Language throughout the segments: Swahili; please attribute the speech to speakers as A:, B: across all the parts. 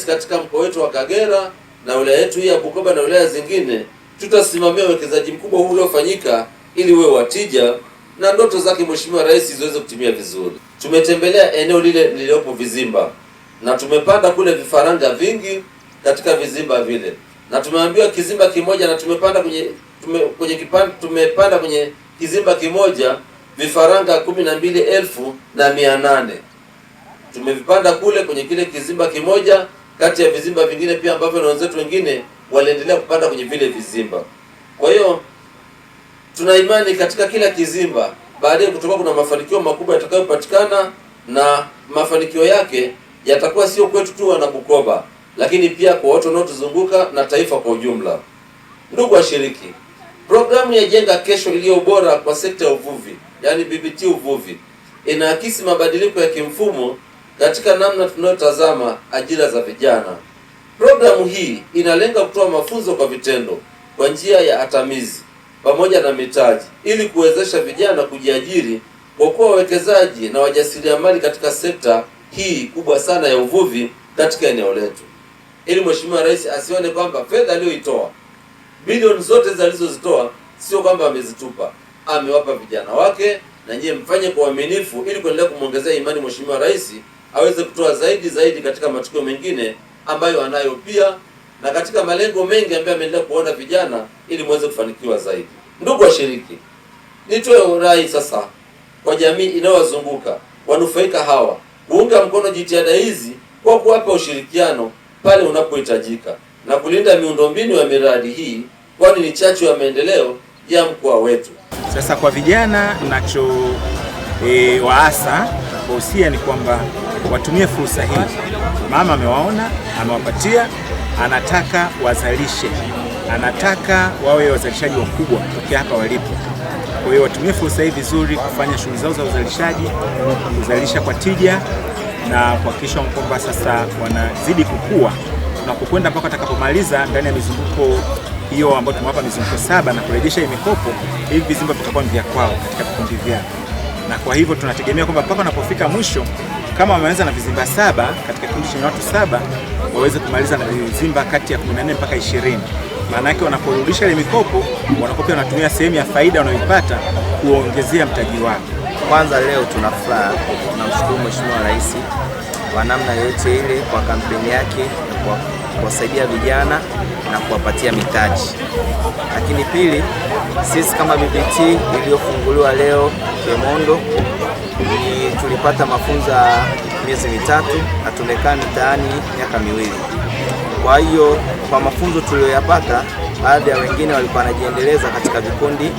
A: Rais, katika mkoa wetu wa Kagera na wilaya yetu hii ya Bukoba na wilaya zingine, tutasimamia uwekezaji mkubwa huu uliofanyika ili uwe wa tija na ndoto zake Mheshimiwa Rais ziweze kutimia vizuri. Tumetembelea eneo lile lililopo vizimba na tumepanda kule vifaranga vingi katika vizimba vile, na tumeambiwa kizimba kimoja, na tumepanda kwenye kizimba kimoja vifaranga 12,800 tumevipanda kule kwenye kile kizimba kimoja, kati ya vizimba vingine pia ambavyo na wenzetu wengine waliendelea kupanda kwenye vile vizimba. Kwa hiyo tuna imani katika kila kizimba baadaye kutoka kuna mafanikio makubwa yatakayopatikana, na mafanikio yake yatakuwa sio kwetu tu wana Bukoba, lakini pia kwa watu wanaotuzunguka na taifa kwa ujumla. Ndugu washiriki, programu ya Jenga Kesho iliyo bora kwa sekta ya uvuvi, yani BBT uvuvi, inaakisi mabadiliko ya kimfumo katika namna tunayotazama ajira za vijana. Programu hii inalenga kutoa mafunzo kwa vitendo kwa njia ya atamizi pamoja na mitaji ili kuwezesha vijana kujiajiri kwa kuwa wawekezaji na wajasiriamali katika sekta hii kubwa sana ya uvuvi katika eneo letu, ili Mheshimiwa Rais asione kwamba fedha aliyoitoa, bilioni zote alizozitoa, sio kwamba amezitupa, amewapa vijana wake, na nyie mfanye kwa uaminifu ili kuendelea kumwongezea imani Mheshimiwa Rais aweze kutoa zaidi katika matukio mengine ambayo anayo pia, na katika malengo mengi ambayo ameendelea kuona vijana ili muweze kufanikiwa zaidi. Ndugu washiriki, nitoe rai sasa kwa jamii inayowazunguka wanufaika hawa kuunga mkono jitihada hizi kwa kuwapa ushirikiano pale unapohitajika na kulinda miundombinu ya miradi hii, kwani ni chachu ya maendeleo ya mkoa wetu.
B: Sasa kwa vijana nacho waasa kuhusia ni kwamba watumie fursa hii. Mama amewaona, amewapatia, anataka wazalishe, anataka wawe wazalishaji wakubwa kutoka hapa walipo. Kwa hiyo watumie fursa hii vizuri kufanya shughuli zao za uzalishaji, kuzalisha kwa tija na kuhakikisha kwamba sasa wanazidi kukua tunapokwenda mpaka atakapomaliza ndani ya mizunguko hiyo ambayo tumewapa mizunguko 7 na kurejesha hii mikopo. Hivi vizimba vitakuwa vya kwao katika vikundi vyao, na kwa hivyo tunategemea kwamba mpaka wanapofika mwisho, kama wameanza na vizimba 7 katika kikundi chenye watu 7, waweze kumaliza na vizimba kati ya 14 mpaka 20. Maana yake wanaporudisha ile mikopo, wanakopa wanatumia sehemu ya faida wanayoipata kuongezea mtaji wao.
C: Kwanza leo tuna furaha, tunamshukuru Mheshimiwa Rais kwa namna yote ile kwa kampeni yake ya kuwasaidia vijana na kuwapatia mitaji. Lakini pili, sisi kama BBT iliyofunguliwa leo Kemondo, tulipata mafunzo ya miezi 3 na tumekaa mitaani miaka 2. Kwa hiyo kwa mafunzo tuliyoyapata, baadhi ya wengine walikuwa wanajiendeleza katika vikundi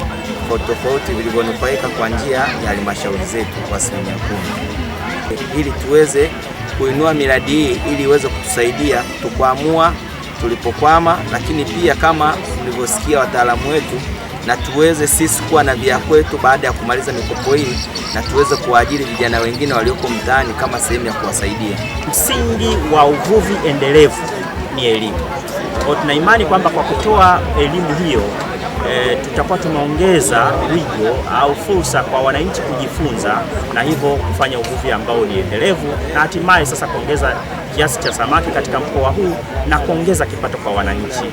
C: tofauti vilivyonufaika kwa njia ya halmashauri zetu kwa 10%, ili tuweze kuinua miradi hii ili iweze kutusaidia tukuamua tulipokwama, lakini pia kama mlivyosikia wataalamu wetu, na tuweze sisi kuwa na vya kwetu baada ya kumaliza mikopo hii, na tuweze kuajiri vijana wengine walioko mtaani kama sehemu ya kuwasaidia.
D: Msingi wa uvuvi endelevu ni elimu. Tuna imani kwamba kwa kutoa elimu hiyo tutakuwa tumeongeza wigo au fursa kwa wananchi kujifunza, na hivyo kufanya uvuvi ambao ni endelevu, na hatimaye sasa kuongeza kiasi cha samaki katika mkoa huu na kuongeza kipato kwa wananchi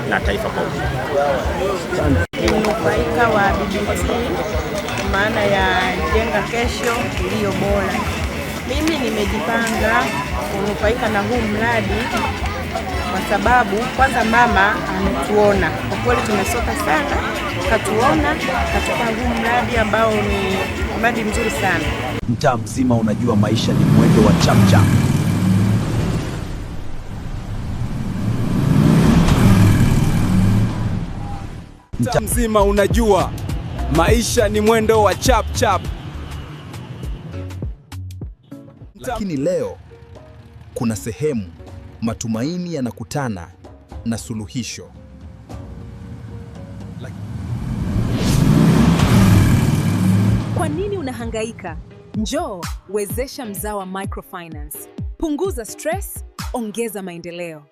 D: na taifa kwa ujumla.
E: Mnufaika wa BBT maana ya Jenga Kesho iliyo bora. Mimi nimejipanga kunufaika na huu mradi kwa sababu kwanza mama ametuona, kwa kweli tumesota sana, katuona katika huu mradi ambao ni mradi mzuri sana.
F: Mtaa mzima unajua maisha ni mwendo wa chapchap. Mtaa mzima unajua maisha ni mwendo wa chapchap. Lakini leo kuna sehemu matumaini yanakutana na suluhisho.
G: Kwa nini unahangaika? Njoo wezesha Mzawa Microfinance. Punguza stress, ongeza maendeleo.